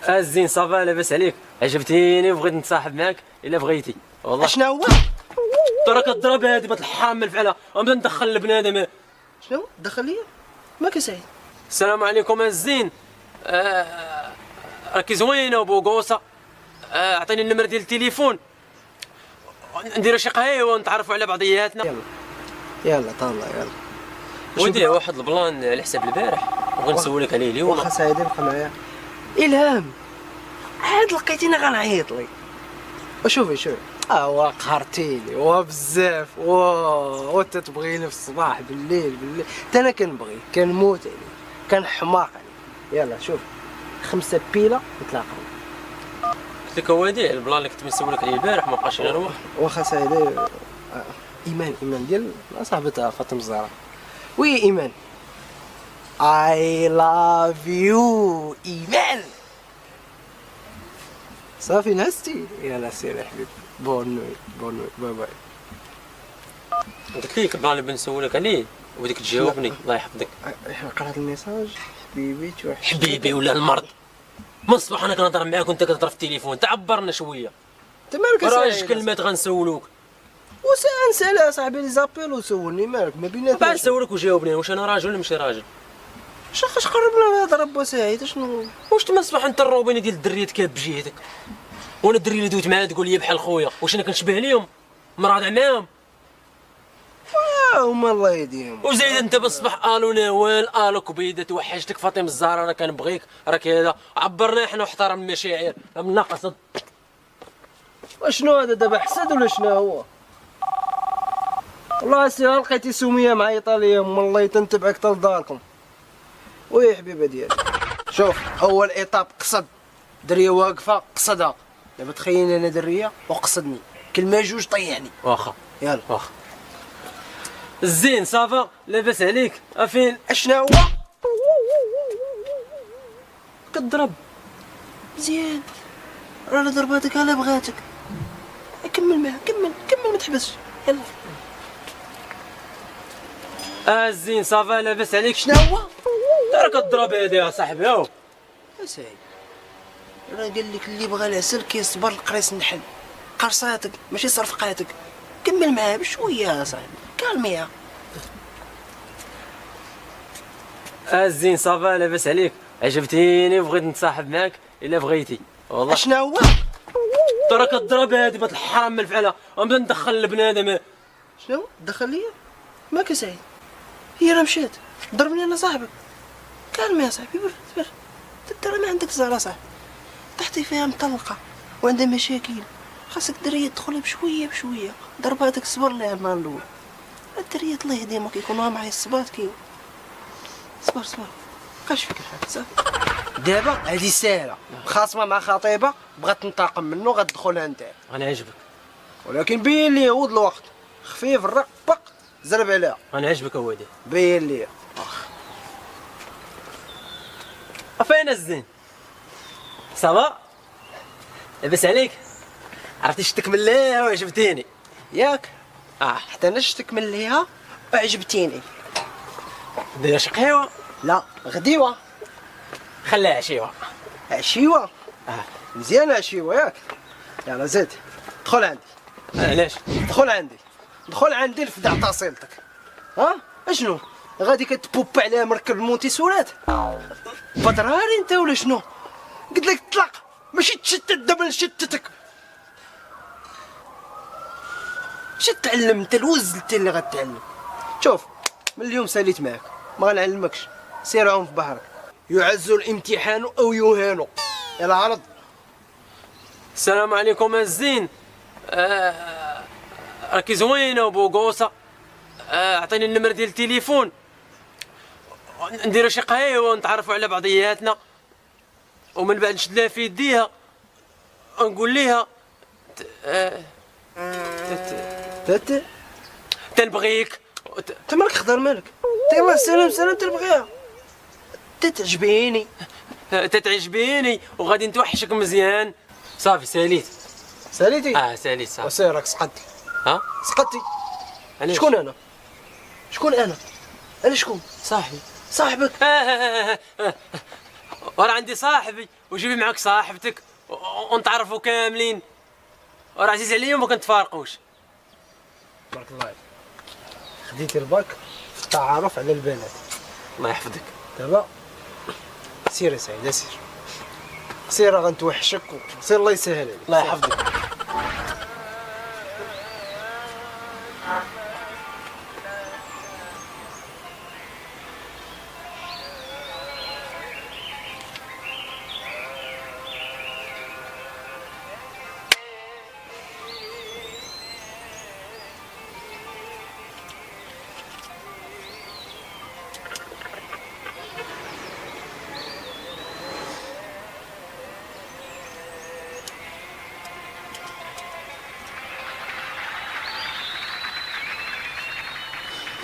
الزين صافا لاباس عليك؟ عجبتيني وبغيت نتصاحب معاك الا بغيتي والله. شنو هو؟ ترى كضرب هادي بنت الحرام من الفعله غنبدا ندخل البنادم. شنو دخل ليا؟ ما كسعيد. السلام عليكم الزين. راكي زوينه وبوقوصه. عطيني النمر ديال التليفون نديرو شي قهيوه ونتعرفوا على بعضياتنا. يلا طالع يلا. ودي واحد البلان على حساب البارح بغيت نسولك عليه اليوم. واخا سعيدي بقى معايا. الهام عاد لقيتيني غنعيط لي. وشوفي قهرتيني بزاف وانت تبغيني في الصباح بالليل حتى انا كنبغيك كنموت عليك كنحماق عليك. يلا شوف 5 بيله نتلاقاو. قلت لك وديع البلان اللي كنت نسولك عليه البارح ما بقاش نروح. واخا سعيدي. ايمان ديال صاحبتها فاطمه الزهراء. وي ايمان I love you ايمان. صافي نعستي؟ يلا سير يا حبيبي. بون نوي باي باي. قلت لك البلان اللي بنسولك عليه وديك تجاوبني الله يحفظك. قرات الميساج حبيبي حبيبي ولا المرض من الصباح انا كنهضر معاك وانت كتهضر في التليفون. تعبرنا شويه. انت مالك راه جوج كلمات غنسولوك. نسال صاحبي لي زابيل وسولني مالك ما بيناتنا. بعد نسولك وجاوبني واش انا راجل ولا ماشي راجل. اش قربنا هذا ربو سعيد شنو واش تما الصباح انت الروبيني ديال الدريات كاب بجهتك وانا الدري اللي دويت معاه تقول لي بحال خويا واش انا كنشبه ليهم مراضع معاهم. هما الله يهديهم. وزايد انت بالصباح الو نوال الو كبيده توحشتك فاطمه الزهراء انا كنبغيك راك هذا عبرنا احنا واحترم المشاعر من قصد. وشنو هذا دابا حسد ولا شنو هو؟ والله سير لقيتي سميه معيطه ليا والله تنتبعك حتى لداركم. وي حبيبه ديالي شوف اول ايطاب قصد دريه واقفه قصدها. دابا تخيلني انا دريه وقصدني كلمه جوج طيعني. واخا يلا واخا. الزين صافا لاباس عليك؟ افين اشنا هو؟ كضرب مزيان راه ضرباتك على بغاتك. كمل معاه كمل ما تحبسش. يلا الزين صافا لاباس عليك؟ شنو هو؟ راه كضرب هادي يا صاحبي. يا سعيد راه قال لك اللي بغى العسل كيصبر القريص النحل. قرصاتك ماشي صرفقاتك. كمل معاه بشويه يا صاحبي كالميها. الزين صافا لاباس عليك؟ عجبتيني وبغيت نتصاحب معاك الا بغيتي والله. شنو هو؟ ترى كضرب هادي بنت الحرام من الفعله غنبدا ندخل البنادم. شنو دخل ليا؟ ما كسعيد هي راه مشات ضربني انا صاحبك. كالمي يا صاحبي برد ترى ما عندك زهره صاحبي. طحتي فيها مطلقه وعندها مشاكل خاصك دريه تدخلها بشويه ضرباتك صبر لها النهار الاول. الدريه الله يهديهم كيكونوا معايا الصباط صبر بقاش فيك الحال صافي. دابا هذه ساهله خاصمه مع خطيبه بغات تنتقم منه غتدخلها انت. غنعجبك ولكن بين لي عود الوقت خفيف الرق بق زرب عليها. غنعجبك اودي بين لي. فين الزين صافا لاباس عليك؟ عرفتي شتك من ليها وعجبتيني ياك حتى انا شتك من ليها وعجبتيني. داير شي قهيوه؟ لا غديوه. خليها عشيوه. عشيوه مزيانه عشيوه ياك. يلا زيد دخل عندي. علاش؟ دخل عندي لفدع تصيلتك. اشنو غادي كتبوب عليها مركب المونتيسورات؟ بدراري انت ولا شنو؟ قلت لك طلق ماشي تشتت. دابا نشتتك. شت تعلم انت الوزلتي اللي غتعلم. شوف من اليوم ساليت معاك ما غنعلمكش. سير عوم في بحرك يعز الامتحان او يهان. يلا عرض. السلام عليكم الزين. راكي زوينه وبوقوصه. عطيني النمر ديال التليفون نديرو شي قهيوه ونتعرفوا على بعضياتنا ومن بعد نشد لها في يديها ونقول ليها تنبغيك. انت مالك خضر مالك؟ يلا سلام تنبغيها. تتعجبيني تتعجبيني وغادي نتوحشك مزيان. صافي ساليتي؟ ساليت صافي. وسيرك سقطتي. سقطتي. شكون انا؟ انا شكون؟ صاحبي. صاحبك؟ ورا عندي صاحبي وجيبي معاك صاحبتك ونتعرفوا كاملين، وراه عزيز عليا وما كنتفارقوش. بارك الله عليك. خديتي الباك في التعارف على البنات. الله يحفظك. دابا سير يا سعيد، سير سير، غنتوحشك وسير الله يسهل عليك. الله يحفظك.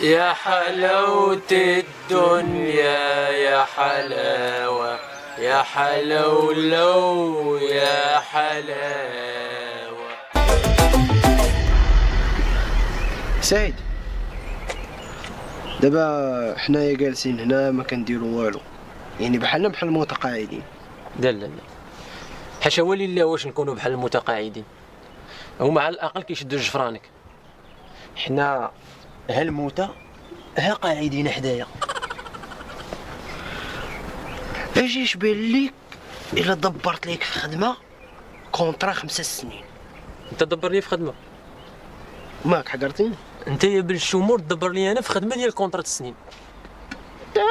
يا حلاوة الدنيا يا حلاوة، يا حلولو يا حلاوة. سعيد، دابا حنايا جالسين هنا ما كنديروا والو، يعني بحالنا بحال المتقاعدين. لا لا لا، حاشا ولله واش نكونوا بحال المتقاعدين، هما على الاقل كيشدوا جفرانك، حنا ها الموتى ها قاعدين حدايا. اجيش بان ليك الا دبرت ليك في خدمه كونطرا 5 سنين. انت دبر لي في خدمه، ماك حقرتيني. انت يا بالشمور دبر لي انا في خدمه ديال كونطرا سنين.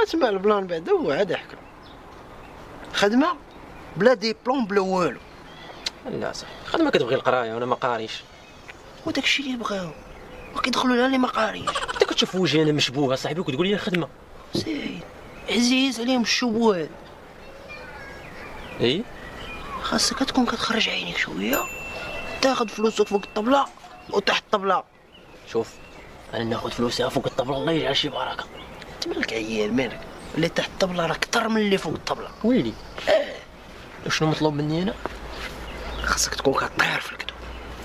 تسمع البلان بعدا هو عاد حكا خدمه بلا ديبلوم بلا والو. لا صح، خدمه كتبغي القرايه وانا ما قاريش. وداك الشيء اللي بغاو وكيدخلوا لها اللي ما قاريش. انت كتشوف وجهي انا مشبوه صاحبي وكتقول لي الخدمه. سعيد، عزيز عليهم الشبهات. اي خاصك تكون كتخرج عينيك شويه، تاخذ فلوسك فوق الطبله وتحت الطبله. شوف، انا ناخذ فلوسي فوق الطبله الله يجعل شي بركه. انت مالك عيال، مالك اللي تحت الطبله راه اكثر من اللي فوق الطبله. ويلي شنو مطلوب مني انا؟ خاصك تكون كطير في الكتب.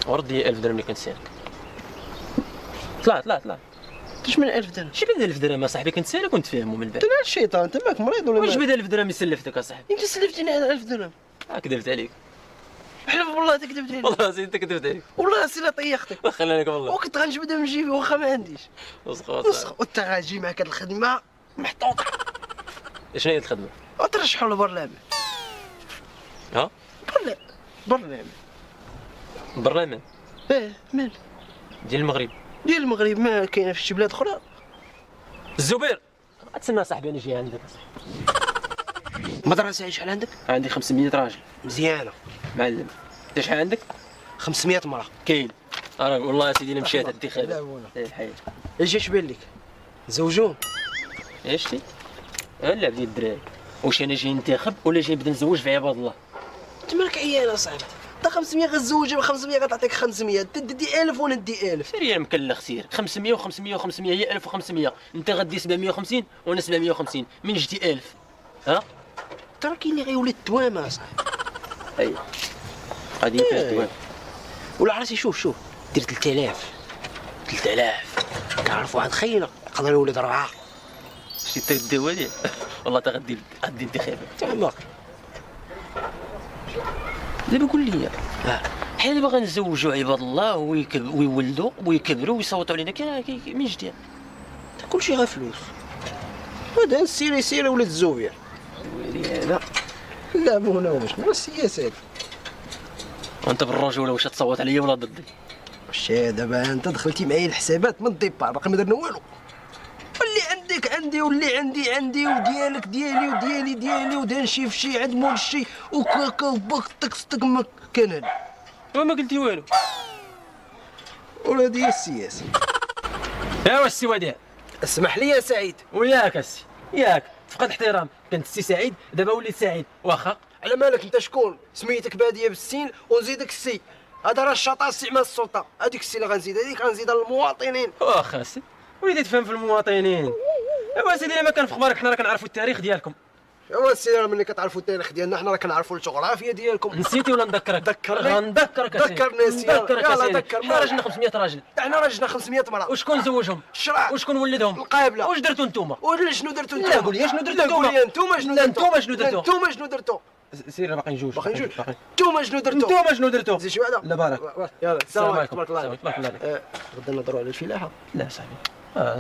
ورد لي 1000 درهم اللي كنتسالك. طلع اش من 1000 درهم؟ شي بدا 1000 درهم اصاحبي كنتسالك ونتفاهموا من بعد. انت الشيطان، انت ماك مريض ولا واش بدا 1000 درهم يسلفتك اصاحبي؟ انت سلفتني على 1000 درهم. كذبت عليك حلف بالله انت كذبت علي. والله انت كذبت عليك والله سي لا طيختك. خلينا لك والله. وكنت غنجبدها من جيبي واخا ما عنديش. وسخ وانت غاجي معاك هاد الخدمه محطوطه. شنو هي الخدمه؟ وترشحوا للبرلمان. ها؟ برلمان. برلمان؟ مال ديال المغرب. ديال المغرب، ما كاينه في شي بلاد اخرى. الزبير تسنى صاحبي انا جاي عندك. مدرسه شحال عندك؟ عندي 500 راجل. مزيانه معلم. انت شحال عندك؟ 500 مرة. كاين. انا والله يا سيدي الا مشيت الانتخابات. لا الحياه. اش اش بان لك؟ زوجون؟ ايش تي؟ لا بدي الدراري. واش انا جاي ننتخب ولا جاي نبدا نزوج في عباد الله؟ انت مالك عيان اصاحبي؟ انت 500 غتزوج ب 500 غتعطيك 500، تدي 1000 وندي 1000. سير يا مكلخ سير. 500 و500 و500 هي 1500. انت غدي 750 وانا 750 من جدي 1000. ها؟ ترى كاين اللي غيولي التوامه اصاحبي. ايوا غادي فيه الدوام. ولا عرفتي شوف دير 3000 كنعرف واحد خينا يقدر يولد 4. شتي الدواء ديال والله تا غدي انتخابات. تماك دابا قول لي حنا دابا غنزوجوا عباد الله ويولدوا ويكبروا ويصوتوا علينا من جديد. كلشي غير فلوس. هذا السيري ولد الزوبير. لا لا مو هنا واش هو السياسات. وانت بالرجوله واش تصوت عليا ولا ضدي؟ واش دابا انت دخلتي معايا الحسابات من الديبار باقي ما درنا والو. واللي عندك عندي واللي عندي وديالك ديالي ودهن شي في شي عند مول شي وكاك تك ما كان هذا. وما قلتي والو. ولا هذه هي السياسه. ايوا السي وديع اسمح لي يا سعيد. وياك السي ياك فقد احترام. كنت السي سعيد دابا وليت سعيد واخا. على مالك انت شكون؟ سميتك باديه بالسين ونزيدك السي. هذا راه الشطا استعمال السلطه. هذيك السي اللي غنزيد هذيك غنزيدها للمواطنين. واخا السي وليدي تفهم في المواطنين. ايوا سيدي ما كان في خبارك حنا راه كنعرفوا التاريخ ديالكم. ايوا السي راه ملي كتعرفوا التاريخ ديالنا حنا راه كنعرفوا الجغرافيا ديالكم. نسيتي ولا نذكرك؟ ذكرني. غنذكرك ذكرني السي. يلاه ذكر. حنا رجلنا 500 راجل. حنا رجلنا 500 مرة. وشكون زوجهم؟ الشرع. وشكون ولدهم؟ القابله. واش درتوا نتوما؟ شنو درتوا لا نتوما؟ قول لي شنو درتوا لا نتوما؟ قول لي انتوما شنو درتوا؟ انتوما شنو درتوا؟ انتوما شنو درتوا؟ سير باقي نجوج نتوما شنو درتو؟ نتوما شنو درتو؟ زيد شي وحده لا بارك. يلا السلام عليكم. تبارك الله عليك. تبارك الله عليك. غدا نهضروا على الفلاحه. لا صاحبي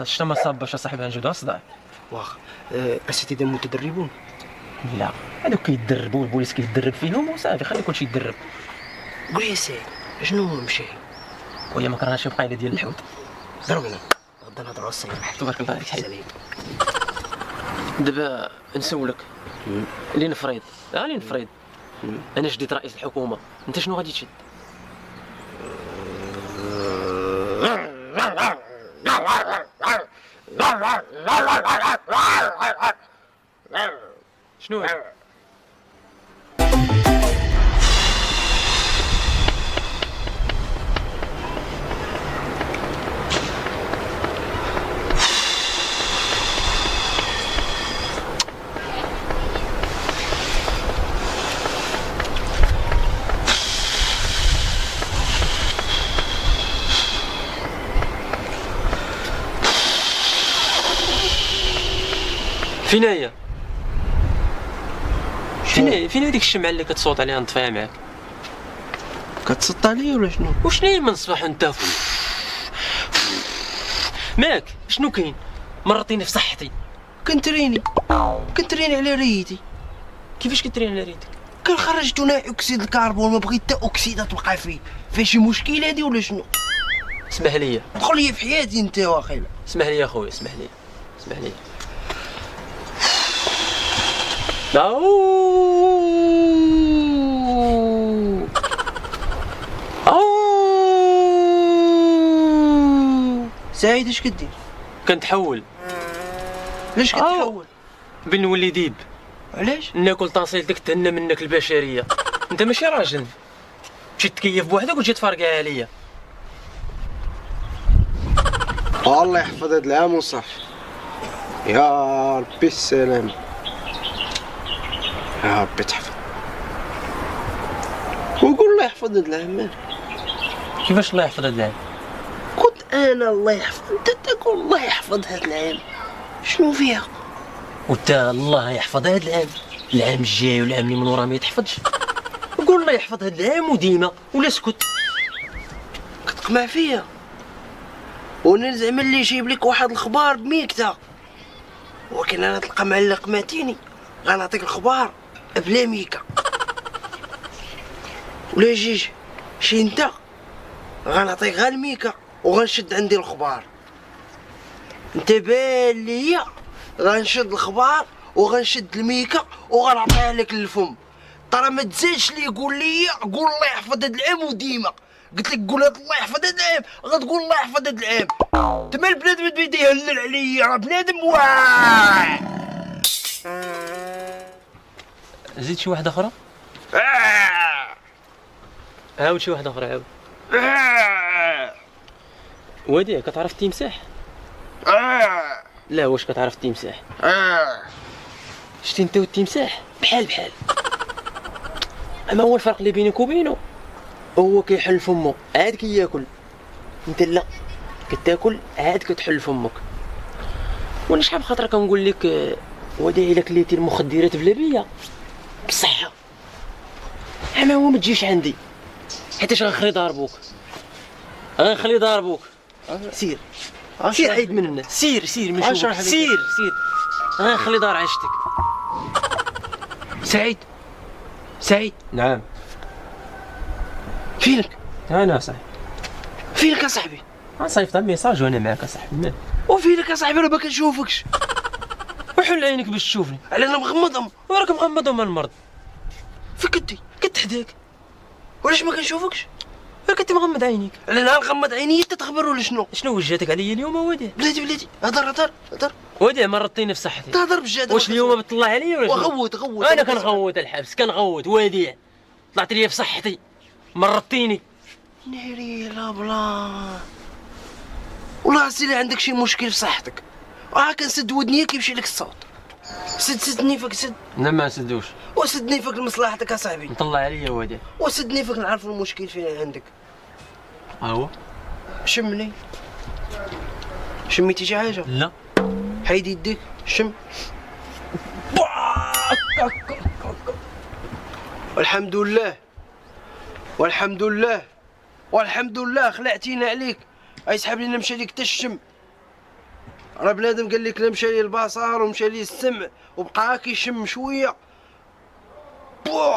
شتا ما صابش اصاحبي نجبدها الصداع. واخا اساتذه متدربون. لا هذوك كيدربوا البوليس كيدرب فيهم وصافي خلي كلشي يدرب. قول لي سيد شنو هو مشي؟ وهي ما كرهناش القايله ديال الحوت. ضربنا غدا نهضروا على الصباح. تبارك الله عليك. سلام. دابا نسولك لنفرض لنفرض انا شديت رئيس الحكومه، انت شنو غادي تشد؟ شنو هذا؟ فين هي؟ فين هذيك الشمعة اللي كتصوت عليها نطفيها معاك؟ كتسط عليا ولا شنو؟ وشنو هي من الصباح وانت ماك شنو كاين؟ مرضتيني في صحتي. كنتريني على ريتي. كيفاش كترين على ريتك؟ كنخرج ثاني اكسيد الكربون، ما بغيت حتى اكسيده تبقى فيه. فيها شي مشكل هادي ولا شنو؟ اسمح لي دخل لي في حياتي انت واخيلا. اسمح لي اخويا اسمح لي. أو سعيد اش كدير؟ كنتحول. ليش كتحول؟ بين نولي ديب. علاش؟ ناكل تنصيل ديك تهنى منك البشريه. انت ماشي راجل تمشي تكيف بوحدك وتجي تفرقها عليا. الله يحفظ هاد العام وصافي. يا ربي السلام. يا ربي تحفظ. وقول الله يحفظ هاد العام. كيفاش الله يحفظ هاد العام؟ قلت انا الله يحفظ، انت تقول الله يحفظ هاد العام. شنو فيها؟ وانت الله يحفظ هاد العام، العام الجاي والعام اللي من وراه ما يتحفظش. قول الله يحفظ هاد العام وديما ولا اسكت. كتقمع فيا وانا زعما اللي جايب لك واحد الخبار بميكته، ولكن انا تلقى مع اللي قمعتيني غنعطيك الخبار بلا ميكه. ولا يجيش شي انت غنعطيك غير الميكه وغنشد عندي الخبار. انت بان ليا غنشد الخبار وغنشد الميكه وغنعطيها لك للفم. ترى ما تزيدش لي قول لي قول الله يحفظ هاد العام وديما. قلت لك قول هاد الله يحفظ هاد العام غتقول الله يحفظ هاد العام. تما البنادم تبدا يهلل عليا، راه بنادم واعر. زيد شي واحده اخرى. عاود شي واحده اخرى عاود. وادي كتعرف تيمساح؟ لا واش كتعرف تيمساح؟ شتي انت والتمساح بحال اما هو الفرق اللي بينك وبينه هو كيحل فمه عاد كياكل، انت لا كتاكل عاد كتحل فمك. وانا شحال خاطر كنقول لك وداعي الا كليتي المخدرات بلا بيا بصحه، اما هو ما تجيش عندي حيتاش غنخلي ضاربوك. سير عيد من الناس، سير من شوفك، سير غنخلي دار عشتك. سعيد نعم. فينك؟ انا صاحبي. فينك يا صاحبي؟ صيفط ميساج وانا معاك صاحبي. وفينك يا صاحبي؟ انا ما كنشوفكش. وحل عينك باش تشوفني. على انا مغمضهم. وراك مغمضهم المرض. فين كنت حداك. وعلاش ما كنشوفكش؟ راك انت مغمض عينيك. على انا نغمض عيني انت تخبر ولا شنو؟ شنو وجهتك عليا اليوم وديع؟ بلاتي هضر وديع مرضتيني في صحتي. تهضر بجد. واش اليوم بتطلع عليا ولا شنو؟ وغوت انا كنغوت الحبس وديع طلعت لي في صحتي مرضتيني. ناري لا بلا والله سيلي عندك شي مشكل في صحتك. كنسد ودنيا كيمشي لك الصوت. سدني فيك سد. لا ما نسدوش. وسدني فيك لمصلحتك يا صاحبي. نطلع عليا وديع. وسدني فيك نعرف المشكل فين عندك. هو شمني. شميتي شي حاجه؟ لا. حيد يديك شم. والحمد لله والحمد لله والحمد لله خلعتينا عليك. يسحب لينا مشى ليك حتى الشم. راه بنادم قال لك لا مشى لي البصر ومشى لي السمع وبقى كيشم شويه. بوه